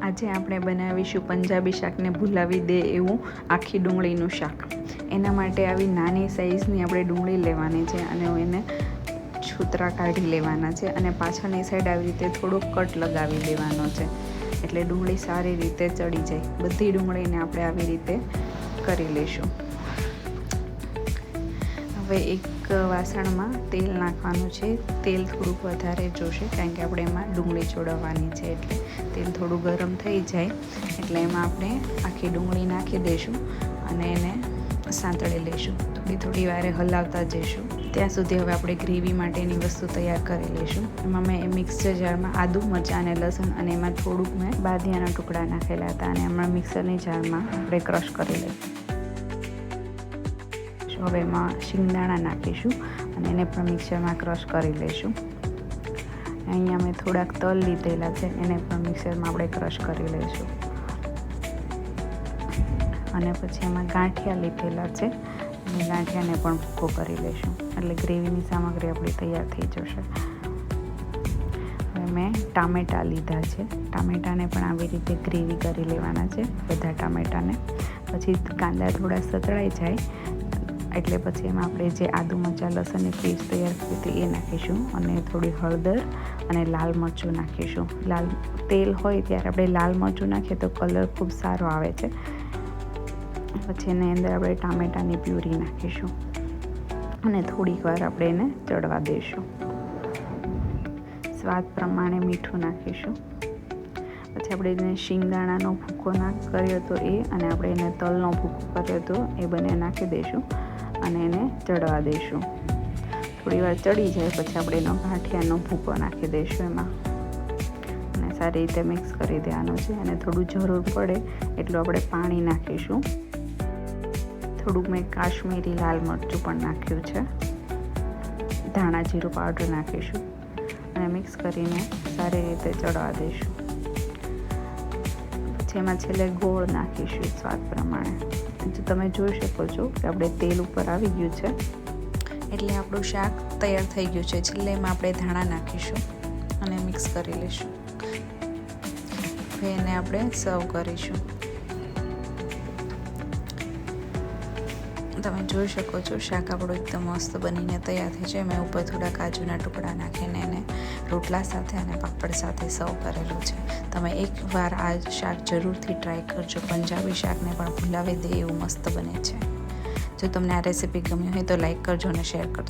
આજે આપણે બનાવીશું પંજાબી શાકને ભૂલાવી દે એવું આખી ડુંગળીનું શાક. એના માટે આવી નાની સાઈઝની આપણે ડુંગળી લેવાની છે અને એને છૂતરા કાઢી લેવાના છે અને પાછળની સાઈડ આવી રીતે થોડુંક કટ લગાવી દેવાનો છે, એટલે ડુંગળી સારી રીતે ચડી જાય. બધી ડુંગળીને આપણે આવી રીતે કરી લઈશું. હવે એક વાસણમાં તેલ નાખવાનું છે. તેલ થોડુંક વધારે જોશે કારણ કે આપણે એમાં ડુંગળી ચોળવવાની છે, એટલે તેલ થોડું ગરમ થઈ જાય એટલે એમાં આપણે આખી ડુંગળી નાખી દઈશું અને એને સાંતળી લઈશું. થોડી વારે હલાવતા જઈશું. ત્યાં સુધી હવે આપણે ગ્રેવી માટેની વસ્તુ તૈયાર કરી લઈશું. એમાં મેં મિક્સર જારમાં આદુ, મરચાં અને લસણ અને એમાં થોડુંક મેં બાદિયાના ટુકડા નાખેલા હતા અને એમાં મિક્સરની જારમાં આપણે ક્રશ કરી લઈશું. હવે એમાં શિંગદાણા નાખીશું અને એને પણ મિક્સરમાં ક્રશ કરી લઈશું. અહીંયા મેં થોડાક તલ લીધેલા છે, એને પણ મિક્સરમાં આપણે ક્રશ કરી લઈશું. અને પછી એમાં ગાંઠિયા લીધેલા છે અને ગાંઠિયાને પણ ભૂકો કરી લઈશું, એટલે ગ્રેવીની સામગ્રી આપણી તૈયાર થઈ જશે. હવે મેં ટામેટાં લીધા છે. ટામેટાને પણ આવી રીતે ગ્રેવી કરી લેવાના છે, બધા ટામેટાને. પછી કાંદા થોડા સતળાઈ જાય એટલે પછી એમાં આપણે જે આદુ, મરચાં, લસણની પેસ્ટ તૈયાર કરી હતી એ નાખીશું અને થોડી હળદર અને લાલ મરચું નાખીશું. તેલ હોય ત્યારે આપણે લાલ મરચું નાખીએ તો કલર ખૂબ સારો આવે છે. પછી એની અંદર આપણે ટામેટાની પ્યુરી નાખીશું અને થોડીક વાર આપણે એને ચડવા દઈશું. સ્વાદ પ્રમાણે મીઠું નાખીશું. પછી આપણે એને શિંગદાણાનો ભૂકો કર્યો હતો એ અને આપણે એને તલનો ભૂકો કર્યો હતો એ બંને નાખી દઈશું અને એને ચડવા દઈશું. થોડી વાર ચડી જાય પછી આપણે એનો ગાંઠિયાનો ભૂકો નાખી દઈશું એમાં અને સારી રીતે મિક્સ કરી દેવાનું છે. અને થોડું જરૂર પડે એટલું આપણે પાણી નાખીશું. થોડુંક મેં કાશ્મીરી લાલ મરચું પણ નાખ્યું છે. ધાણા જીરું પાવડર નાખીશું અને મિક્સ કરીને સારી રીતે ચડવા દઈશું. પછી એમાં છેલ્લે ગોળ નાખીશું સ્વાદ પ્રમાણે. તમે જોઈ શકો છો કે આપણે તેલ ઉપર આવી ગયું છે એટલે આપણું શાક તૈયાર થઈ ગયું છે. છેલ્લે એમાં આપણે ધાણા નાખીશું અને મિક્સ કરી લઈશું. હવે એને આપણે સર્વ કરીશું. તમે જોઈ શકો છો શાક આપણું એકદમ મસ્ત બનીને તૈયાર થઈ છે. મેં ઉપર થોડા કાજુના ટુકડા નાખીને એને રોટલા સાથે અને પાપડ સાથે સર્વ કરેલું છે. તમે એકવાર આ શાક જરૂરથી ટ્રાય કરજો. પંજાબી શાકને પણ ભૂલાવી દે એવું મસ્ત બને છે. જો તમને આ રેસીપી ગમી હોય તો લાઈક કરજો અને શેર કરજો.